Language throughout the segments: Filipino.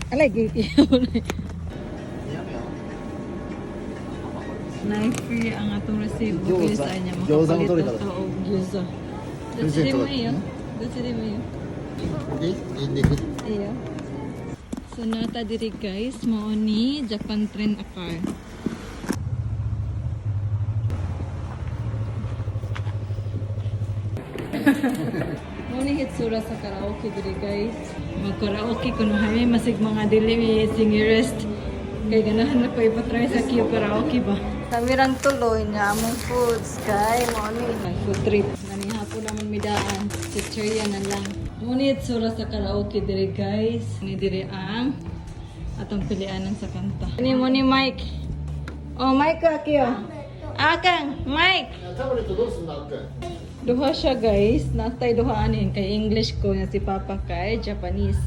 Alay, gigi. Na-free ang atong resibo kaya sa kanya makapalit ito o gyoza. Dutsi mo iyo. Dutsi mo iyo. Iyo. So nata diri guys, mao ni Japan Train Akar. Mao ni hitsura sa karaoke diri guys. Mag-karaoke kuno hay masig mga dili singerist. Kaya ganahan na ko ipatry sa Q karaoke ba? Samirang tuloy niya among foods kay mo ni food trip. Nani hapon naman midaan. Chichirya na lang. Ngunit sura sa karaoke diri guys. Ni diri ang atong pilianan sa kanta. Ni mo ni Mike. Oh Mike Akio. Akang Mike. Duha siya guys. Natay duha anin kay English ko na si Papa kay Japanese.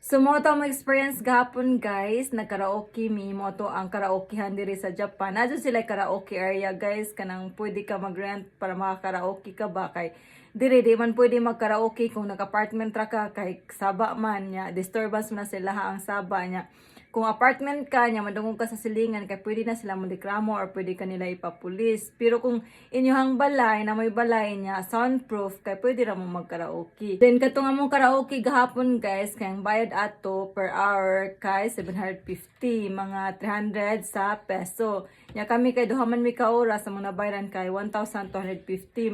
So mo to ang experience gapon guys, nag-karaoke mi mo to ang karaokehan diri sa Japan. Adto sila karaoke area guys, kanang pwede ka mag-rent para maka-karaoke ka ba kay diri di man pwede mag-karaoke kung nag-apartment ra ka kay saba man nya, disturbance na sila ang saba nya. Kung apartment ka nya madungog ka sa silingan kay pwede na sila malikramo or pwede ka nila ipapulis. Pero kung inyong balay na may balay nya soundproof kay pwede ra mo mag-karaoke. Then katong among karaoke gahapon guys kay ang bayad ato per hour kay 750 mga 300 sa peso. Nya kami kay duha man mi ka oras sa mga bayaran kay 1,250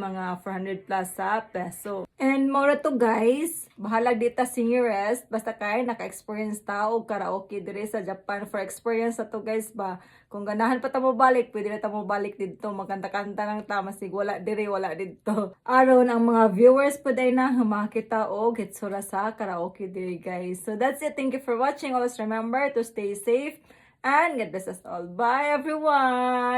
mga 400 plus sa peso. And mora to guys, bahala dita singerest basta kay naka-experience ta og karaoke diri sa Japan for experience sa to guys ba. Kung ganahan pa ta mo balik, pwede na ta mo balik dito magkanta-kanta lang ta masig wala diri wala dito. Aron ang mga viewers pud ay na makita og hitsura sa karaoke diri guys. So that's it. Thank you for watching. Always remember to stay safe and God bless us all. Bye everyone.